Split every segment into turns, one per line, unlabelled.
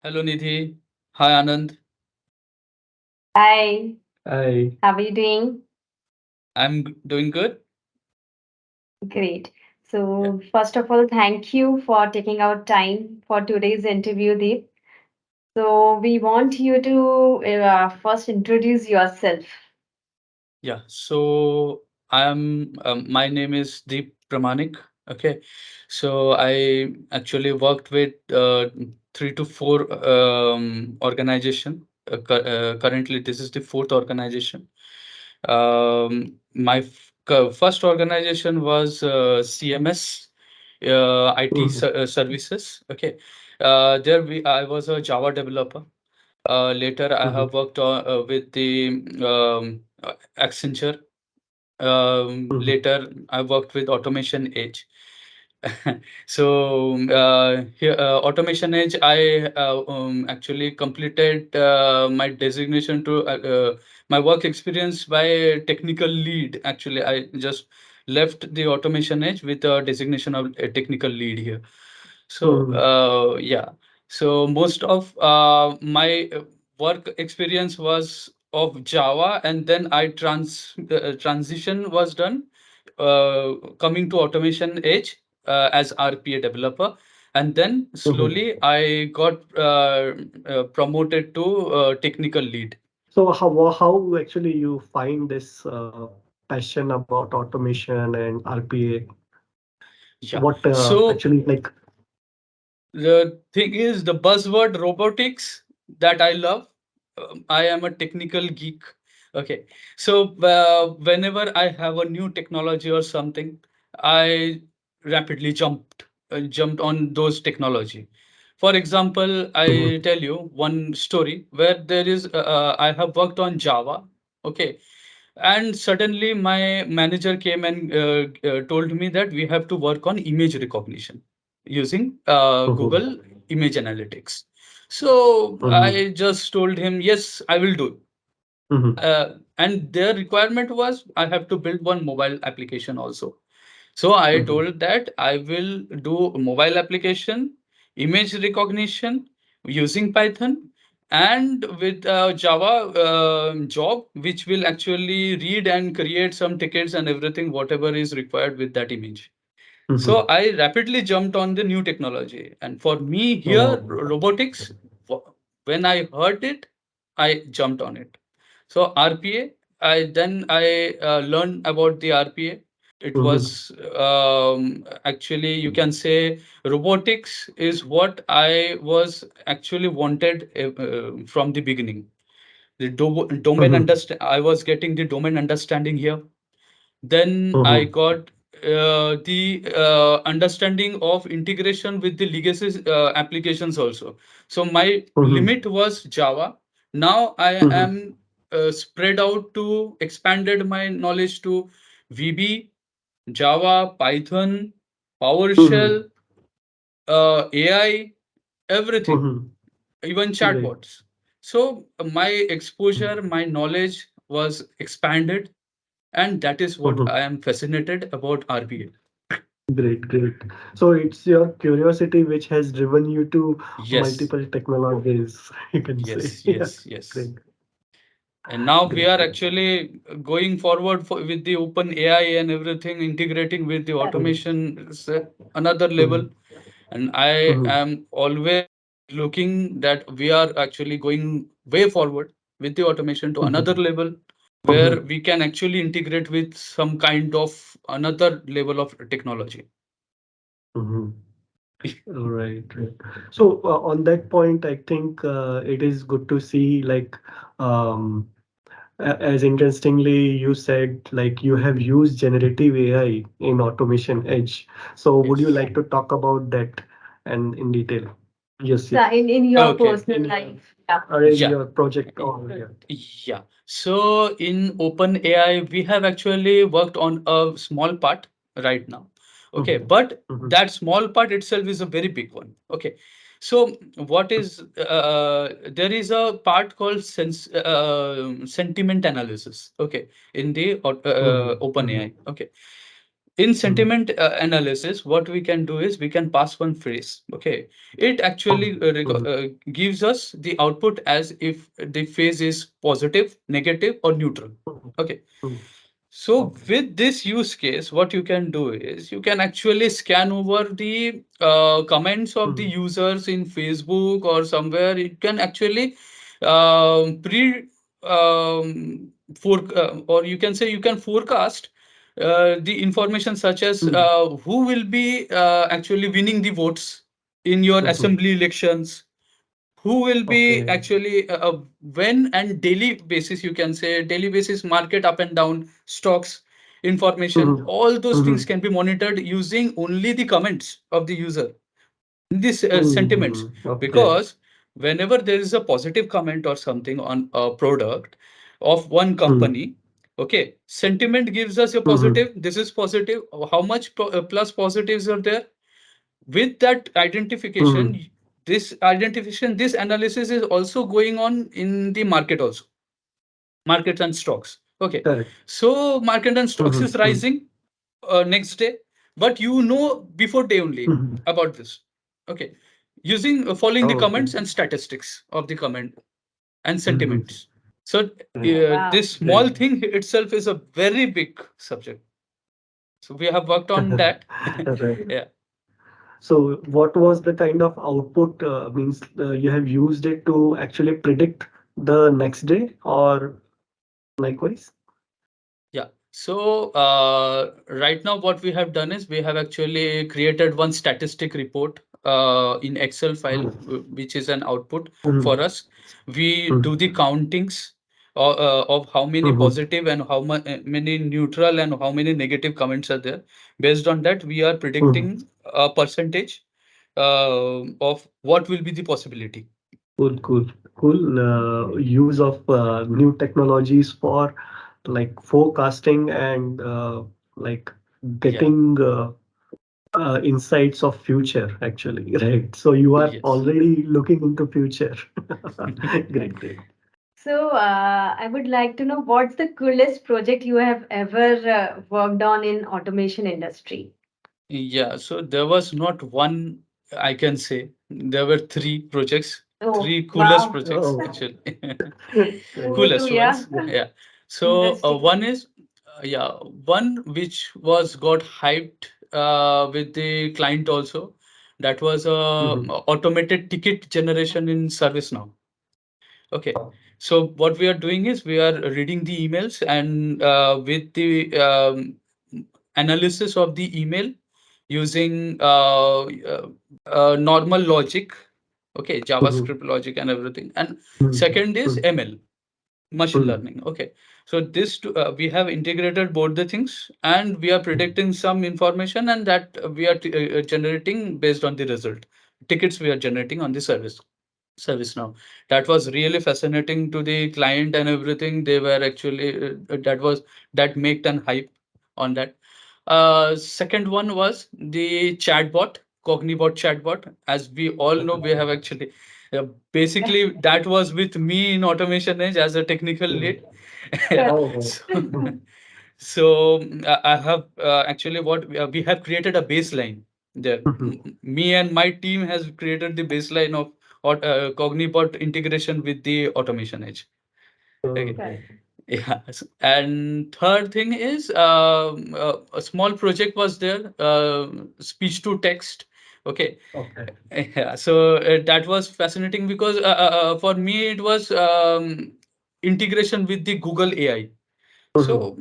Hello Nidhi. Hi Anand.
Hi,
Hi.
how are you doing?
Doing good.
Great.
Yeah.
So, first of all, thank you for taking out time for today's interview, Deep. So, we want you to first introduce yourself.
Yeah. So my name is Deep Pramanik. Okay. So I actually worked with three to four organization. Currently, this is the fourth organization. My first organization was CMS, IT
Mhm,
services. Okay. I was a Java developer. Later, I
mhm,
have worked with the Accenture.
mhm,
Later, I worked with Automation Edge. So here, Automation Edge, I actually completed my designation to my work experience by technical lead. Actually, I just left the Automation Edge with a designation of a technical lead here. So
mhm,
yeah, so most of my work experience was of Java, and then I transition was done coming to Automation Edge as RPA developer, and then
mhm.
slowly I got promoted to technical lead.
So how actually you find this passion about automation and RPA?
Yeah.
What
So
actually like?
the thing is, the buzzword robotics that I love. I am a technical geek. Okay, so whenever I have a new technology or something, I rapidly jumped on those technology. For example,
Mhm,
I tell you one story where there is I have worked on Java. Okay, and suddenly my manager came and told me that we have to work on image recognition using
mhm,
Google Image Analytics. So
mhm,
I just told him, yes, I will do.
mhm,
And their requirement was I have to build one mobile application also. So I
mhm,
told that I will do mobile application, image recognition using Python, and with Java job, which will actually read and create some tickets and everything, whatever is required with that image. So
mhm.
I rapidly jumped on the new technology. And for me here,
Oh,
robotics, when I heard it, I jumped on it. So RPA, I learned about the RPA. It
mhm,
was actually, you can say, robotics is what I was actually wanted from the beginning. The domain
mhm,
understand. I was getting the domain understanding here. Then I
mhm,
got the understanding of integration with the legacy applications also. So my
mhm,
limit was Java. Now I
mhm,
am spread out to expanded my knowledge to VB, Java, Python,
mhm,
PowerShell, AI, everything,
mhm.
even
Great.
chatbots. So my exposure, my knowledge was expanded, and that is what
Mhm.
I am fascinated about RPA.
Great, great. So it's your curiosity which has driven you to
Yes,
multiple technologies, you can say.
yes,
Yeah,
yes, yes.
great,
And now we
great,
are
great.
actually going forward with the open AI and everything, integrating with the
Mhm,
automation is another level.
mhm,
And I
mhm,
am always looking that we are actually going way forward with the automation to another
mhm,
level where
mhm,
we can actually integrate with some kind of another level of technology.
mhm. All right, right. So on that point, I think it is good to see like um, as interestingly you said like you have used generative AI in Automation Edge. So would you
Yes.
Yeah.
like to talk about that and in detail? Yes,
So,
yes.
in your
Okay.
personal life, yeah.
Or in
Yeah.
your project or yeah.
Yeah. So in OpenAI, we have actually worked on a small part right now. Okay.
Mhm,
But
mhm,
that small part itself is a very big one. Okay. So what is there is a part called sentiment analysis. Okay. In the
mhm, mhm,
OpenAI. Okay. In
Mhm.
sentiment analysis, what we can do is we can pass one phrase. Okay, it actually
Mhm.
gives us the output as if the phase is positive, negative, or neutral.
Mhm.
Okay,
Mhm.
so
Okay.
with this use case, what you can do is you can actually scan over the comments of the
Mhm.
users in Facebook or somewhere. You can actually pre for or you can say you can forecast the information such as
Mhm.
who will be actually winning the votes in your
Mhm.
assembly elections, who will be
Okay.
actually when and daily basis, you can say daily basis market up and down stocks information,
Mhm.
all those things
Mhm.
can be monitored using only the comments of the user, this sentiments.
Mhm. Okay.
Because whenever there is a positive comment or something on a product of one
Mhm.
company, okay, sentiment gives us a
Mhm.
positive, this is positive, how much plus positives are there. With that
Mhm.
identification, this analysis is also going on in the market also, markets and stocks. Okay,
Correct.
so market and stocks
Mhm.
is
Mhm.
rising next day, but you know before day only
Mhm.
about this. Okay, using following the
Oh, okay.
comments and statistics of the comment and
Mhm.
sentiments. So
Great.
Oh, wow.
this small
Great.
thing itself is a very big subject, so we have worked on that.
Right.
Yeah.
So, what was the kind of output? Means you have used it to actually predict the next day, or likewise?
Yeah. So right now, what we have done is we have actually created one statistic report in Excel file, which is an output
Mhm.
for us. We
Mhm.
do the countings of how many
Mhm.
positive and how many neutral and how many negative comments are there. Based on that, we are
Mhm.
predicting a percentage of what will be the possibility.
Cool, cool, cool. Use of new technologies for like forecasting and like
Yeah.
getting insights of future actually, right? So you are
Yes.
already looking into future. Great, great.
So, I would like to know what's the coolest project you have ever worked on in automation industry?
Yeah, so there was not one, I can say. There were three projects,
Oh,
three coolest
wow.
projects
Oh,
actually.
great.
Who to,
Coolest
yeah.
ones. Yeah. So
Interesting.
one is, yeah, one which was got hyped with the client also. That was
Mhm.
automated ticket generation in ServiceNow. Okay. So what we are doing is we are reading the emails and with the analysis of the email using normal logic, okay,
Mhm.
JavaScript logic and everything. And
Mhm.
second is
Mhm.
ML, machine
Mhm.
learning. Okay, so this we have integrated both the things, and we are predicting some information, and that we are generating based on the result. Tickets we are generating on the service now. That was really fascinating to the client and everything. They were actually that made an hype on that. Second one was the chatbot, Cognibot chatbot. As we all know, we have actually basically that was with me in Automation Edge as a technical lead. Yeah.
Correct.
Oh,
So, so I have actually what we have created a baseline there.
mhm.
Me and my team has created the baseline of Cognibot integration with the Automation Edge. Okay.
Okay.
Correct.
Yes. And third thing is a small project was there, speech to text. Okay.
Okay.
Yeah. So that was fascinating because for me it was integration with the Google AI.
Mhm.
So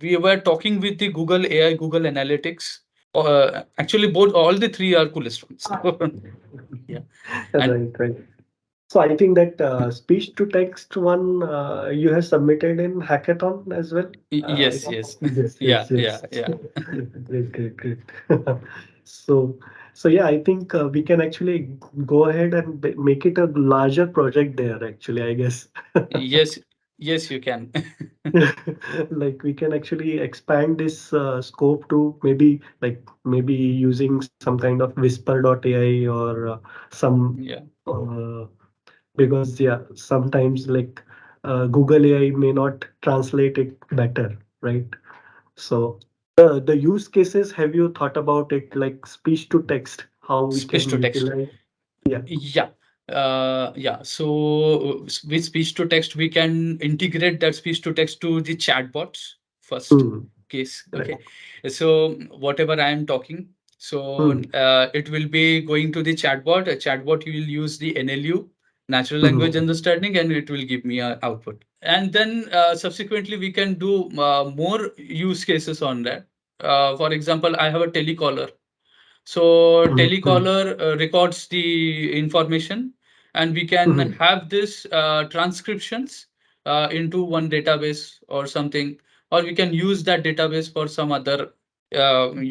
we were talking with the Google AI, Google Analytics. Actually, both all the three are coolest ones. Yeah. And
Right, right. So I think that speech to text one you have submitted in hackathon as well. I
yes,
think.
yes.
Yes,
Yeah,
yes,
yeah,
yes.
yeah.
Great, great, great. So, so yeah, I think we can actually go ahead and make it a larger project there. Actually, I guess.
Yes, yes, you can.
Like we can actually expand this scope to maybe using some kind of whisper.ai or some
Yeah.
uh, because yeah sometimes Google AI may not translate it better, right? So The use cases, have you thought about it, like speech to text, how we
Speech
can
to text.
utilize? Yeah.
Yeah. Yeah. So with speech to text, we can integrate that speech to text to the chatbots first
Hmm.
case.
Right.
Okay. So whatever I am talking, so
Hmm.
it will be going to the chatbot. A chatbot, you will use the NLU, natural language
Hmm.
understanding, and it will give me a output. And then subsequently, we can do more use cases on that. For example, I have a telecaller. So
Hmm. Hmm.
telecaller records the information, and we can
Hmm.
have this transcriptions into one database or something, or we can use that database for some other,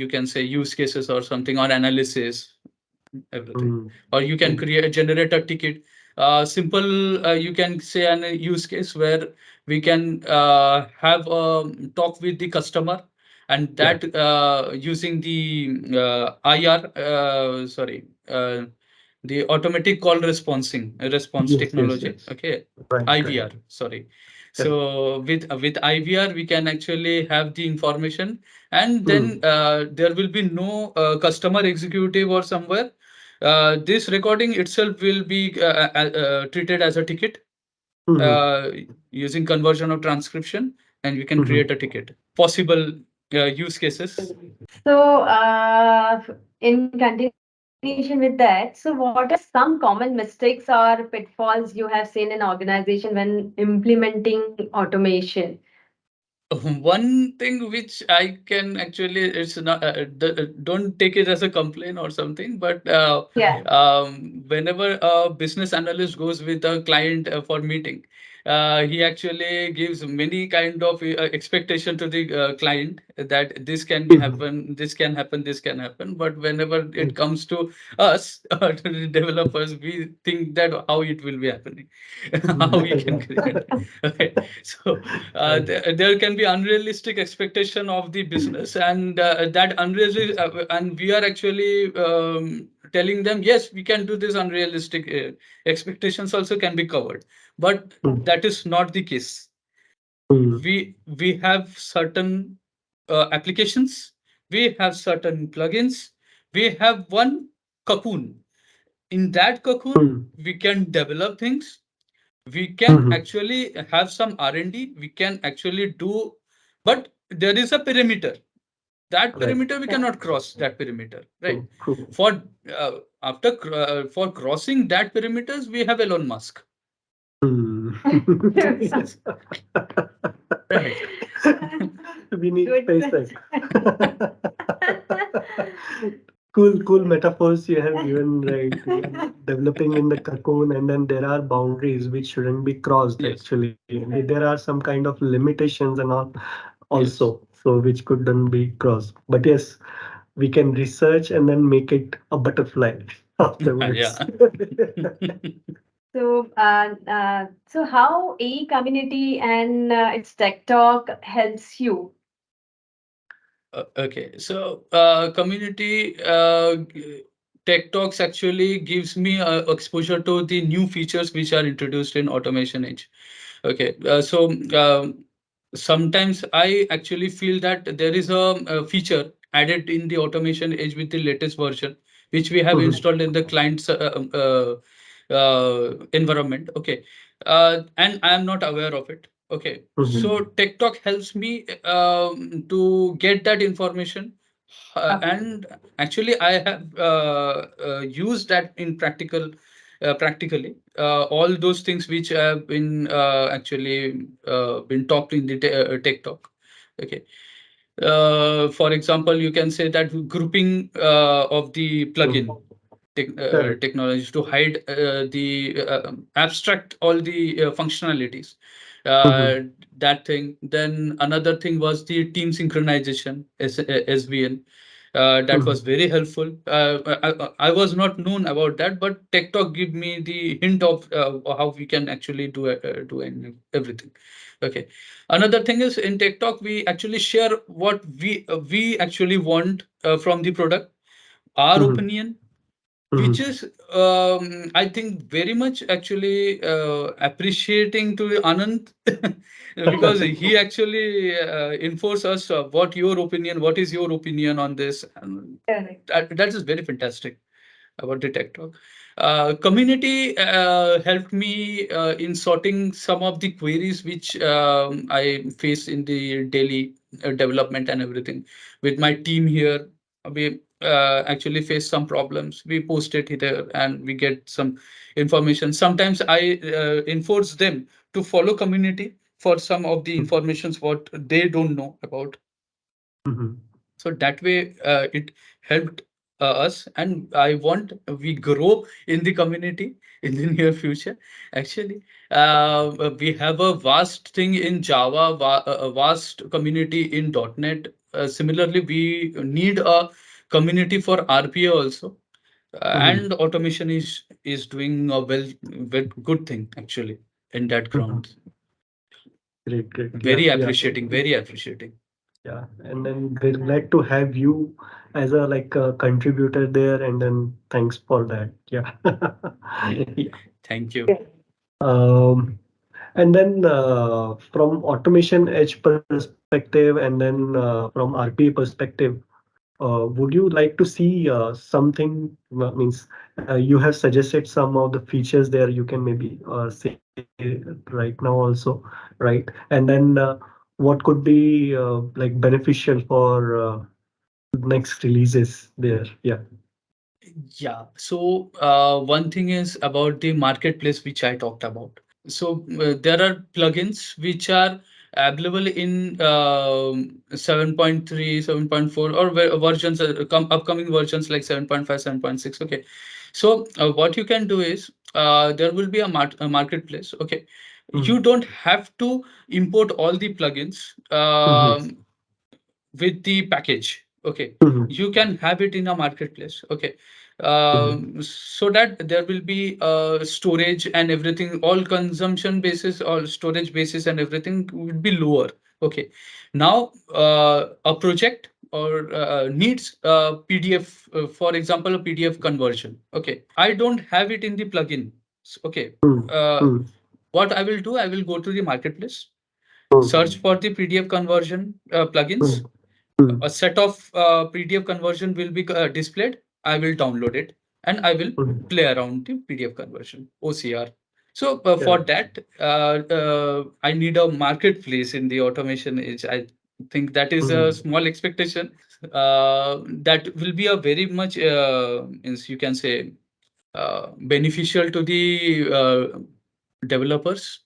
you can say, use cases or something, or analysis, everything.
Hmm.
Or you can
Hmm.
generate a ticket. Simple, you can say an use case where we can have a talk with the customer, and
Yeah.
that using the IR, sorry, the automatic call response
Yes. Yes.
technology.
Yes.
Okay,
Right. Right.
IVR. Sorry.
Correct.
So with IVR, we can actually have the information, and then
Hmm.
there will be no customer executive or somewhere. This recording itself will be treated as a ticket
Hmm.
uh, using conversion of transcription, and we can
Hmm.
create a ticket. Possible use cases.
So, in continuation with that, so what are some common mistakes or pitfalls you have seen in organization when implementing automation?
One thing which I can actually, it's not, don't take it as a complaint or something, but
Yeah.
whenever a business analyst goes with a client for meeting, he actually gives many kind of expectation to the client that this can be
Hmm.
happen, this can happen, this can happen. But whenever it comes to us, to the developers, we think that how it will be happening, how we can create. Okay, so
Right.
there can be unrealistic expectation of the business, and that unrealistic, and we are actually telling them, yes, we can do this. Unrealistic expectations also can be covered, but
Hmm.
that is not the case.
Hmm.
We have certain applications, we have certain plugins, we have one cocoon. In that cocoon,
Hmm.
we can develop things, we can
Hmm.
actually have some R&D, we can actually do, but there is a perimeter. That
Right.
perimeter we cannot cross that perimeter, right?
True. True.
For for crossing that perimeters, we have Elon Musk.
Hmm.
Right.
We need
Good.
SpaceX. Cool metaphors you have given, right? We are developing in the cocoon, and then there are boundaries which shouldn't be crossed
Yes.
actually. There are some kind of limitations and all
Yes.
also, so which couldn't be crossed. But yes, we can research and then make it a butterfly afterwards.
Yeah.
So, so how a community and its tech talk helps you?
Okay, so community tech talks actually gives me exposure to the new features which are introduced in Automation Edge. Okay, so sometimes I actually feel that there is a feature added in the Automation Edge with the latest version, which we have
Mhm,
installed in the client's environment. Okay, and I am not aware of it. Okay,
mhm,
so Tech Talk helps me to get that information,
Okay.
and actually I have used that in practically all those things which have been actually been talked in the Tech Talk. Okay, for example, you can say that grouping of the
mhm.
plugin
Correct.
technologies to hide the abstract all the functionalities.
Mhm,
Uh, that thing. Then another thing was the team synchronization, SVN. That was
mhm,
very helpful. I was not known about that, but Tech Talk give me the hint of how we can actually everything. Okay. Another thing is in Tech Talk we actually share what we actually want from the product, our
mhm,
opinion, which
Mhm.
is I think very much actually appreciating to Anand because he actually enforce us what your opinion, what is your opinion on this, and
Correct.
that is very fantastic about the tech talk. Community helped me in sorting some of the queries which I face in the daily development and everything. With my team here, we actually face some problems. We post it here and we get some information. Sometimes I enforce them to follow community for some of the informations what they don't know about.
Mhm.
So that way it helped us, and I want we grow in the community in the near future. Actually, we have a vast thing in Java, a vast community in .NET. Similarly, we need a community for RPA also.
Mhm.
And automation is doing a well good thing actually in that
Mhm.
ground.
Great, great. Yeah,
Very
yeah.
appreciating, very appreciating.
Yeah, and then we're glad to have you as a like a contributor there, and then thanks for that. Yeah. Yeah.
Thank you.
Um, and then from automation edge perspective, and then from RPA perspective, would you like to see something? Means you have suggested some of the features there. You can maybe say right now also, right? And then what could be like beneficial for next releases there? Yeah.
Yeah. So one thing is about the marketplace which I talked about. So there are plugins which are available in 7.3, 7.4, or versions, upcoming versions like 7.5, 7.6. Okay. So what you can do is there will be a marketplace. Okay.
Mm-hmm.
You don't have to import all the plugins.
Mm-hmm.
With the package. Okay,
Mm-hmm.
you can have it in a marketplace. Okay,
Mm-hmm.
so that there will be storage and everything, all consumption basis, all storage basis and everything would be lower. Okay, now a project or needs PDF, for example, a PDF conversion. Okay, I don't have it in the plugin. Okay, uh,
Mm-hmm.
what I will do, I will go to the marketplace, search
Mm-hmm.
for the PDF conversion plugins. A set of PDF conversion will be displayed. I will download it and I will
Mm-hmm.
play around the PDF conversion, OCR. So for
Correct.
that, I need a marketplace in the automation age. I think that is a
Mm-hmm.
small expectation. That will be a very much, means you can say, beneficial to the developers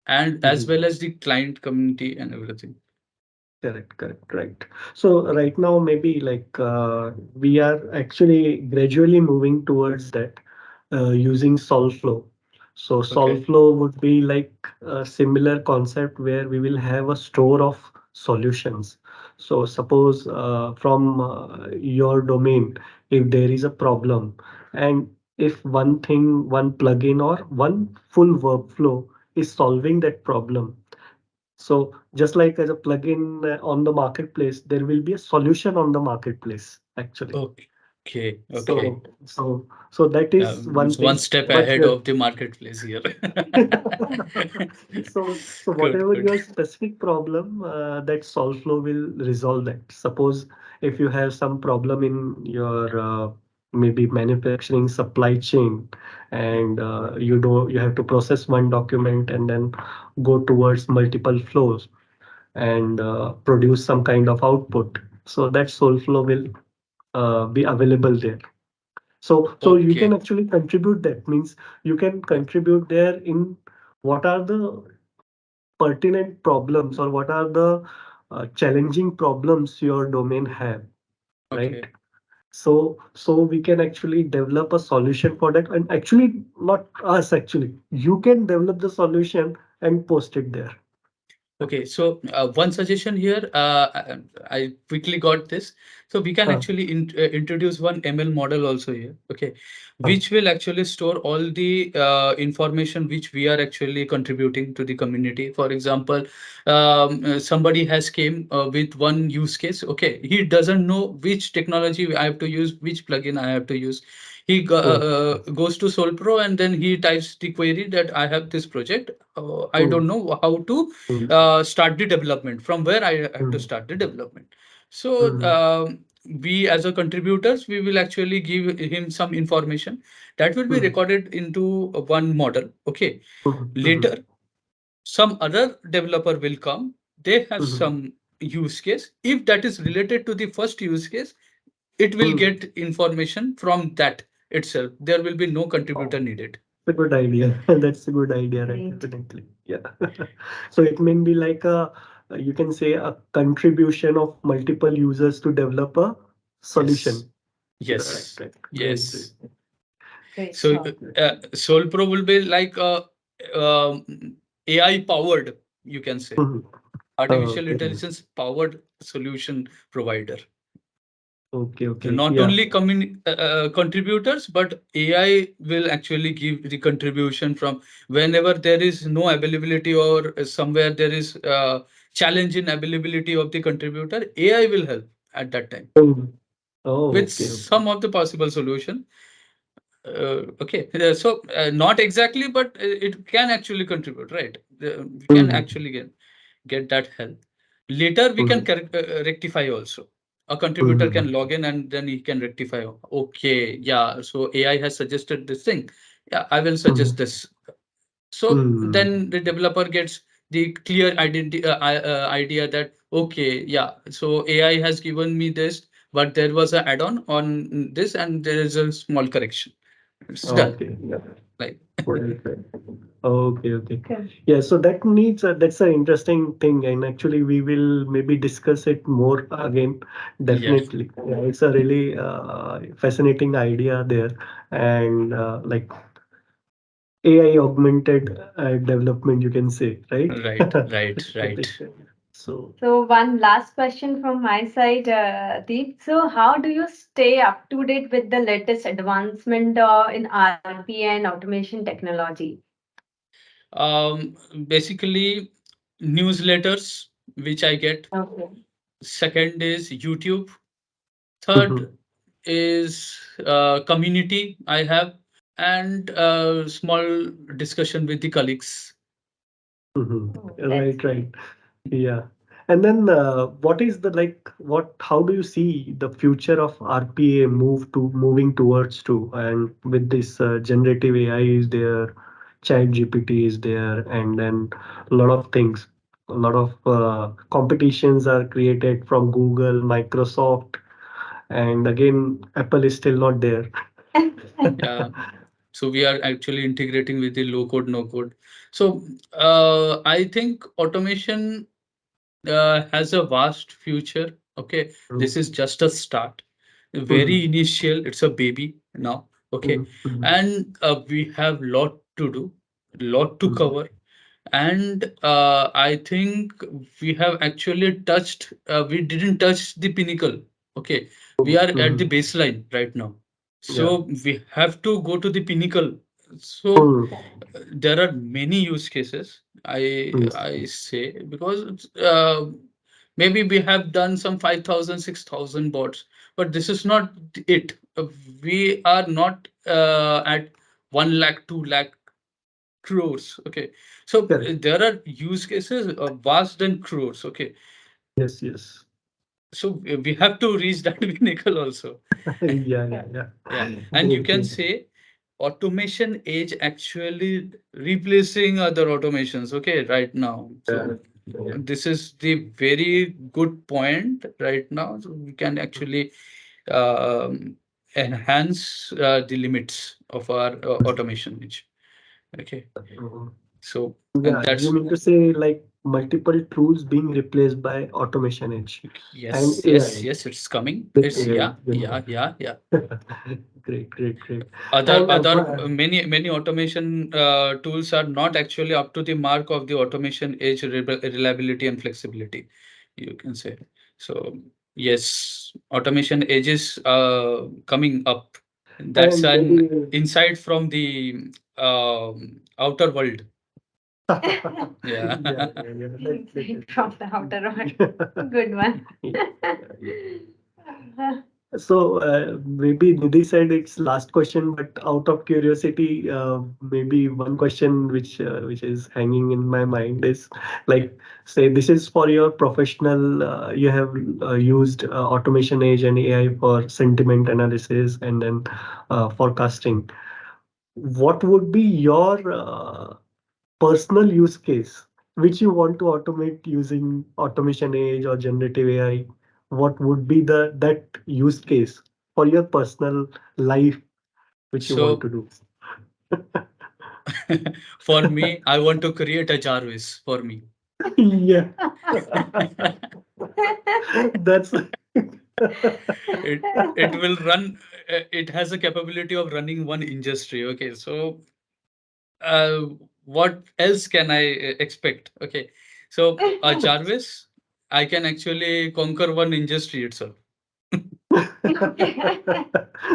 and as well
Mm-hmm.
as the client community and everything.
Correct, correct, right. So right now, maybe like we are actually gradually moving towards that using SolveFlow. So
Okay.
SolveFlow would be like a similar concept where we will have a store of solutions. So suppose from your domain, if there is a problem, and if one thing, one plugin or one full workflow is solving that problem, so just like as a plugin on the marketplace, there will be a solution on the marketplace actually.
Okay. Okay.
So that is one
It's one
thing.
step
But
ahead of the marketplace here.
so
Good,
whatever
good.
your specific problem, that SolveFlow will resolve that. Suppose if you have some problem in your maybe manufacturing supply chain, and you have to process one document and then go towards multiple flows and produce some kind of output. So that SolveFlow will be available there. So you can
Okay,
actually contribute. That means you can contribute there in what are the pertinent problems or what are the challenging problems your domain have, right?
okay.
So we can actually develop a solution for that, and actually not us, actually you can develop the solution and post it there.
Okay, so one suggestion here, I quickly got this. So we can
Huh,
actually introduce one ML model also here, okay,
huh.
which will actually store all the information which we are actually contributing to the community. For example, somebody has came with one use case. Okay, he doesn't know which technology I have to use, which plugin I have to use. He
Oh.
goes to Solpro and then he types the query that I have this project. I don't
Mm,
know how to
mm,
start the development. From where I have to
mm,
start the development. So
mm,
we as a contributors, we will actually give him some information that will be
mm,
recorded into one model. Okay.
mm, mm,
Later, some other developer will come. They have
mm,
some use case. If that is related to the first use case, it will
mm.
get information from that itself. There will be no
Oh,
contributor needed.
it's a good idea. That's a good idea, right?
Great.
Definitely. Yeah. So it may be like a, you can say a contribution of multiple users to develop a
Yes,
solution. Right,
yes,
right. Great, great.
yes.
Great
So
thought.
Solpro will be like a AI powered, you can say,
Mhm.
artificial
Okay.
intelligence powered solution provider.
Okay,
So
okay.
not
Yeah.
only contributors, but AI will actually give the contribution from whenever there is no availability or somewhere there is challenge in availability of the contributor. AI will help at that time
Mm. Oh,
with
okay, okay.
some of the possible solution. Okay, not exactly, but it can actually contribute, right? We can
Mhm.
actually get that help. Later, we can
Mhm.
rectify also. A contributor
Mhm.
can log in and then he can rectify. Okay, yeah, so AI has suggested this thing. Yeah, I will suggest
Mhm.
this. So
Mhm.
then the developer gets the clear idea that, okay, yeah, so AI has given me this, but there was an add-on on this and there is a small correction. It's done.
Okay. Yeah.
Like,
Right, right. Okay, okay.
Okay.
Yeah, so that needs that's an interesting thing, and actually we will maybe discuss it more again.
yeah,
Definitely, yeah, it's a really fascinating idea there, and like AI augmented development, you can say, right?
right, right, right.
So,
So one last question from my side, Deep. So how do you stay up to date with the latest advancement in RPA and automation technology?
Um, Basically, newsletters, which I get.
Okay.
Second is YouTube.
mhm,
Third is community I have, and small discussion with the colleagues.
mhm.
Oh, that's
Right, right.
great.
Yeah. And then what is the like what how do you see the future of RPA moving towards to, and with this generative AI is there, chat GPT is there, and then a lot of things, a lot of competitions are created from Google, Microsoft, and again Apple is still not there.
Yeah. So we are actually integrating with the low code, no code. So I think automation has a vast future. Okay, this is just a start, very
Mhm,
initial. It's a baby now. Okay,
mhm, mhm,
and we have lot to do, lot to
mhm,
cover, and I think we have actually touched. We didn't touch the pinnacle. Okay, we are at the
mhm.
baseline right now,
Yeah.
so we have to go to the pinnacle. So
Mhm,
there are many use cases.
mhm,
I say because maybe we have done some 5,000, 6,000 bots, but this is not it. We are not at 1 lakh, 2 lakh crores. Okay, so
correct.
there are use cases vast than crores. Okay,
Yes, yes.
so we have to reach that pinnacle also.
Yeah, yeah,
Yeah,
yeah.
and you
Great,
can
great.
say automation age actually replacing other automations. Okay, right now.
Yeah,
So
yeah.
this is the very good point right now. So we can actually um, enhance the limits of our automation age. Okay,
Mhm.
so and
Yeah, you
that's
mean to say like multiple tools being replaced by automation edge and
yes, yes,
AI
yes. It's coming.
with
It's
AI.
yeah, yeah, yeah, yeah.
Great, great, great.
Other
And
other many automation tools are not actually up to the mark of the automation age reliability and flexibility, you can say. So yes, automation age is coming up. That's
and
an
maybe
insight from the outer world. Yeah.
yeah, yeah, yeah.
Insight from the outer
That's
world. Good one.
yeah, yeah. So maybe Nidhi said it's last question, but out of curiosity, maybe one question which is hanging in my mind is
Yeah.
like, say this is for your professional. You have used Automation Edge and AI for sentiment analysis and then forecasting. What would be your personal use case which you want to automate using Automation Edge or generative AI? What would be the that use case for your personal life which you want
So
to do?
for me, I want to create a Jarvis for me.
Yeah, that's
it it will run. It has a capability of running one industry. Okay, so uh, what else can I expect? Okay, so a Jarvis, I can actually conquer one industry itself.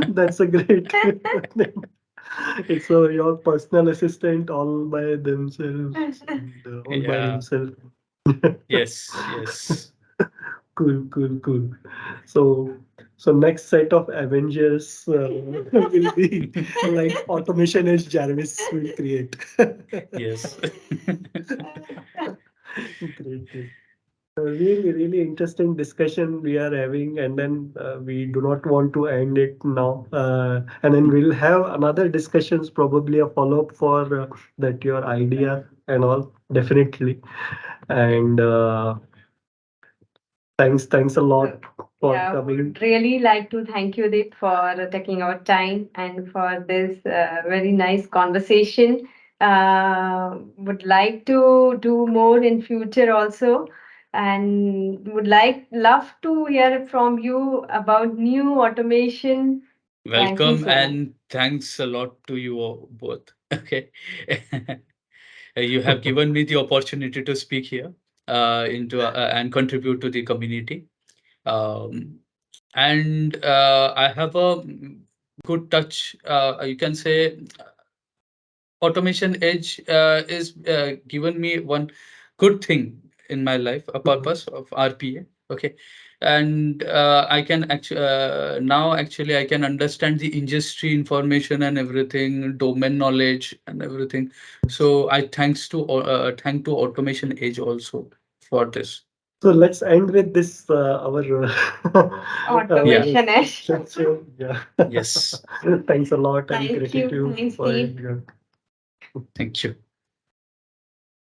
that's a great name. It's your personal assistant all by themselves and all by
Yeah.
himself.
Yes. Yes.
Cool, cool, cool. So, so next set of Avengers will be like Automation Edge Jarvis will create.
Yes.
Great, great. Really, really interesting discussion we are having, and then we do not want to end it now. And then we'll have another discussions, probably a follow-up for that your idea and all, definitely.
Okay.
And thanks a lot for
Yeah,
coming.
would really like to thank you, Deep, for taking our time and for this very nice conversation. Would like to do more in future also, and would love to hear from you about new automation. Thank you
Welcome
so much.
and thanks a lot to you all both. Okay. You have given me the opportunity to speak here into and contribute to the community. Um, and I have a good touch. You can say Automation Edge is given me one good thing in my life, a purpose of RPA. Okay, and I can actually now actually I can understand the industry information and everything, domain knowledge and everything. So I thank to Automation Edge also for this.
So let's end with this our
Yeah.
our
Automation Ash.
session. Yeah.
Yes.
Thanks a lot and
Thank you.
gratitude
Thanks,
for
Deep.
your
Thank you.